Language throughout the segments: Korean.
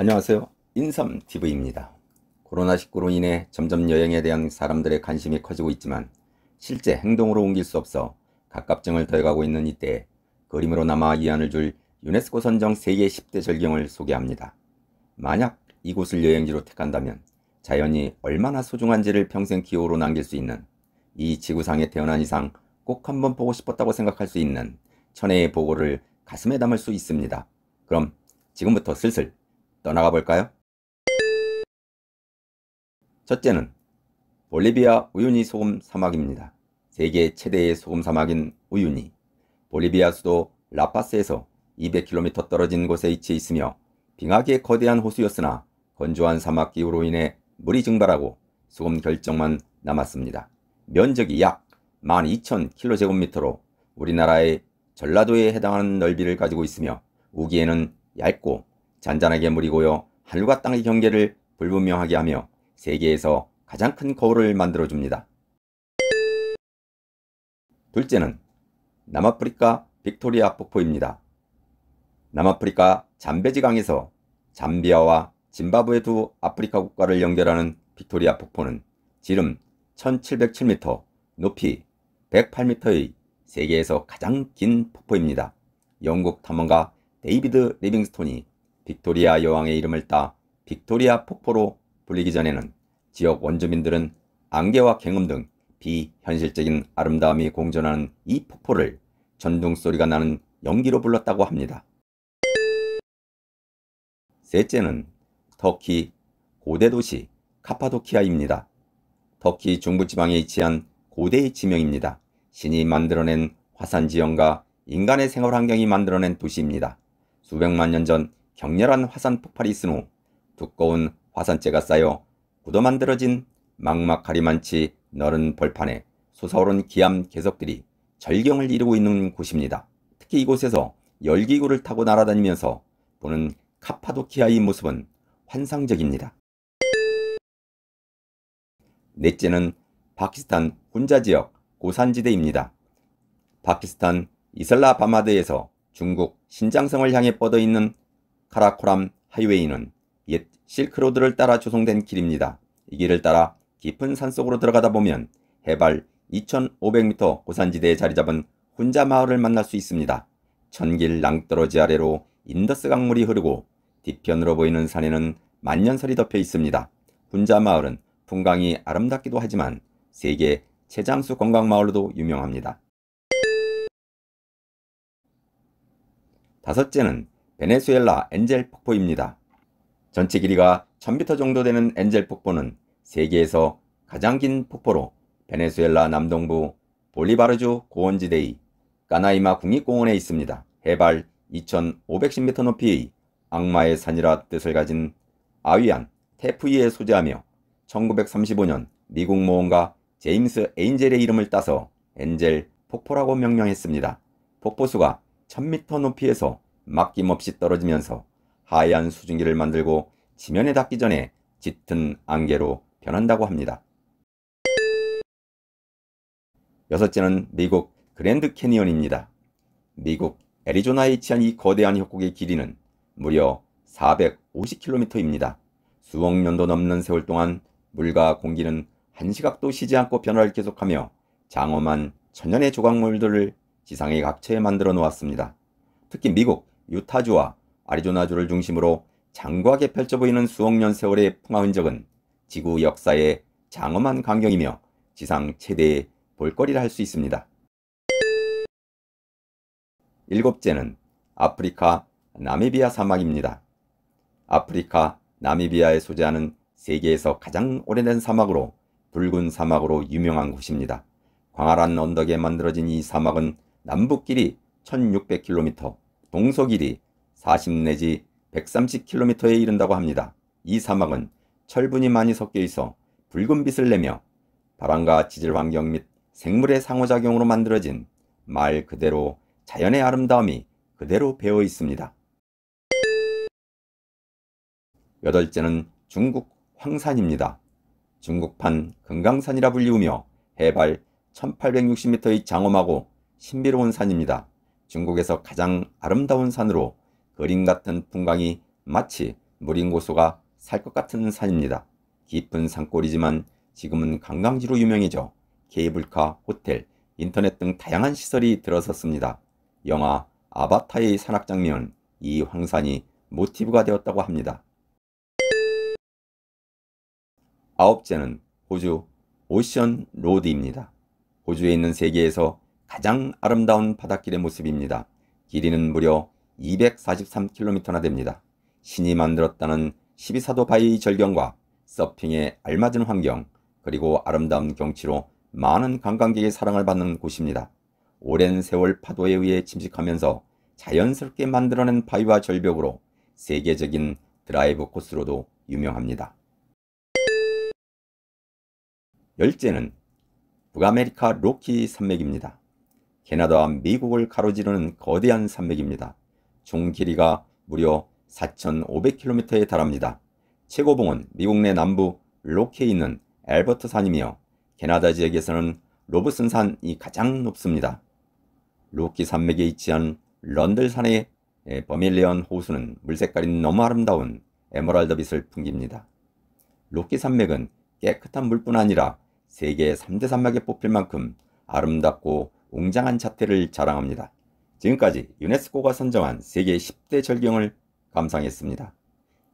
안녕하세요. 인삼TV입니다. 코로나19로 인해 점점 여행에 대한 사람들의 관심이 커지고 있지만 실제 행동으로 옮길 수 없어 갑갑증을 더해가고 있는 이때에 그림으로 남아 이안을 줄 유네스코 선정 세계 10대 절경을 소개합니다. 만약 이곳을 여행지로 택한다면 자연이 얼마나 소중한지를 평생 기억으로 남길 수 있는, 이 지구상에 태어난 이상 꼭 한번 보고 싶었다고 생각할 수 있는 천혜의 보고를 가슴에 담을 수 있습니다. 그럼 지금부터 슬슬 떠나가 볼까요? 첫째는 볼리비아 우유니 소금 사막입니다. 세계 최대의 소금 사막인 우유니, 볼리비아 수도 라파스에서 200km 떨어진 곳에 위치해 있으며 빙하기의 거대한 호수였으나 건조한 사막 기후로 인해 물이 증발하고 소금 결정만 남았습니다. 면적이 약 12,000km/로 우리나라의 전라도에 해당하는 넓이를 가지고 있으며 우기에는 얇고 잔잔하게 물이 고여 하늘과 땅의 경계를 불분명하게 하며 세계에서 가장 큰 거울을 만들어줍니다. 둘째는 남아프리카 빅토리아 폭포입니다. 남아프리카 잠베지 강에서 잠비아와 짐바브웨 두 아프리카 국가를 연결하는 빅토리아 폭포는 지름 1707m, 높이 108m의 세계에서 가장 긴 폭포입니다. 영국 탐험가 데이비드 리빙스톤이 빅토리아 여왕의 이름을 따 빅토리아 폭포로 불리기 전에는 지역 원주민들은 안개와 경험 등 비현실적인 아름다움이 공존하는 이 폭포를 전등 소리가 나는 연기로 불렀다고 합니다. 셋째는 터키 고대 도시 카파도키아입니다. 터키 중부지방에 위치한 고대의 지명입니다. 신이 만들어낸 화산 지형과 인간의 생활 환경이 만들어낸 도시입니다. 수백만 년 전 격렬한 화산 폭발이 있은 후 두꺼운 화산재가 쌓여 굳어 만들어진 막막하리만치 넓은 벌판에 솟아오른 기암 개석들이 절경을 이루고 있는 곳입니다. 특히 이곳에서 열기구를 타고 날아다니면서 보는 카파도키아의 모습은 환상적입니다. 넷째는 파키스탄 훈자 지역 고산지대입니다. 파키스탄 이슬라바마드에서 중국 신장성을 향해 뻗어있는 카라코람 하이웨이는 옛 실크로드를 따라 조성된 길입니다. 이 길을 따라 깊은 산속으로 들어가다 보면 해발 2500m 고산지대에 자리잡은 훈자 마을을 만날 수 있습니다. 천길 낭떠러지 아래로 인더스 강물이 흐르고 뒤편으로 보이는 산에는 만년설이 덮여 있습니다. 훈자 마을은 풍광이 아름답기도 하지만 세계 최장수 관광마을로도 유명합니다. 다섯째는 베네수엘라 엔젤 폭포입니다. 전체 길이가 1000m 정도 되는 엔젤 폭포는 세계에서 가장 긴 폭포로 베네수엘라 남동부 볼리바르주 고원지대의 까나이마 국립공원에 있습니다. 해발 2510m 높이의 악마의 산이라 뜻을 가진 아위안 테프이에 소재하며 1935년 미국 모험가 제임스 에인젤의 이름을 따서 엔젤 폭포라고 명명했습니다. 폭포수가 1000m 높이에서 막힘없이 떨어지면서 하얀 수증기를 만들고 지면에 닿기 전에 짙은 안개로 변한다고 합니다. 여섯째는 미국 그랜드 캐니언입니다. 미국 애리조나에 위치한 이 거대한 협곡의 길이는 무려 450km입니다. 수억 년도 넘는 세월 동안 물과 공기는 한시각도 쉬지 않고 변화를 계속하며 장엄한 천연의 조각물들을 지상의 각처에 만들어 놓았습니다. 특히 미국 유타주와 아리조나주를 중심으로 장구하게 펼쳐 보이는 수억 년 세월의 풍화 흔적은 지구 역사의 장엄한 광경이며 지상 최대의 볼거리를 할 수 있습니다. 일곱째는 아프리카 나미비아 사막입니다. 아프리카 나미비아에 소재하는 세계에서 가장 오래된 사막으로 붉은 사막으로 유명한 곳입니다. 광활한 언덕에 만들어진 이 사막은 남북 길이 1600km, 동서 길이 40 내지 130km에 이른다고 합니다. 이 사막은 철분이 많이 섞여 있어 붉은 빛을 내며 바람과 지질 환경 및 생물의 상호작용으로 만들어진 말 그대로 자연의 아름다움이 그대로 배어 있습니다. 여덟째는 중국 황산입니다. 중국판 금강산이라 불리우며 해발 1860m의 장엄하고 신비로운 산입니다. 중국에서 가장 아름다운 산으로 그림 같은 풍광이 마치 무링고소가 살 것 같은 산입니다. 깊은 산골이지만 지금은 관광지로 유명해져 케이블카, 호텔, 인터넷 등 다양한 시설이 들어섰습니다. 영화 아바타의 산악 장면은 이 황산이 모티브가 되었다고 합니다. 아홉째는 호주 오션 로드입니다. 호주에 있는 세계에서 가장 아름다운 바닷길의 모습입니다. 길이는 무려 243km나 됩니다. 신이 만들었다는 12사도 바위 절경과 서핑에 알맞은 환경, 그리고 아름다운 경치로 많은 관광객의 사랑을 받는 곳입니다. 오랜 세월 파도에 의해 침식하면서 자연스럽게 만들어낸 바위와 절벽으로 세계적인 드라이브 코스로도 유명합니다. 열째는 북아메리카 로키 산맥입니다. 캐나다와 미국을 가로지르는 거대한 산맥입니다. 총 길이가 무려 4,500km에 달합니다. 최고봉은 미국 내 남부 로키에 있는 엘버트 산이며 캐나다 지역에서는 로브슨 산이 가장 높습니다. 로키 산맥에 위치한 런들산의 버밀리언 호수는 물색깔이 너무 아름다운 에메랄드빛을 풍깁니다. 로키 산맥은 깨끗한 물뿐 아니라 세계 3대 산맥에 뽑힐 만큼 아름답고 웅장한 자태를 자랑합니다. 지금까지 유네스코가 선정한 세계 10대 절경을 감상했습니다.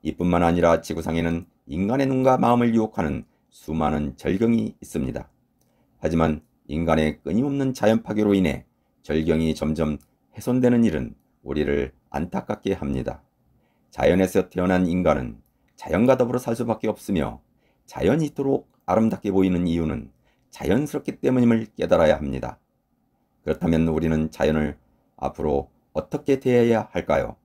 이뿐만 아니라 지구상에는 인간의 눈과 마음을 유혹하는 수많은 절경이 있습니다. 하지만 인간의 끊임없는 자연 파괴로 인해 절경이 점점 훼손되는 일은 우리를 안타깝게 합니다. 자연에서 태어난 인간은 자연과 더불어 살 수밖에 없으며 자연이 이토록 아름답게 보이는 이유는 자연스럽기 때문임을 깨달아야 합니다. 그렇다면 우리는 자연을 앞으로 어떻게 대해야 할까요?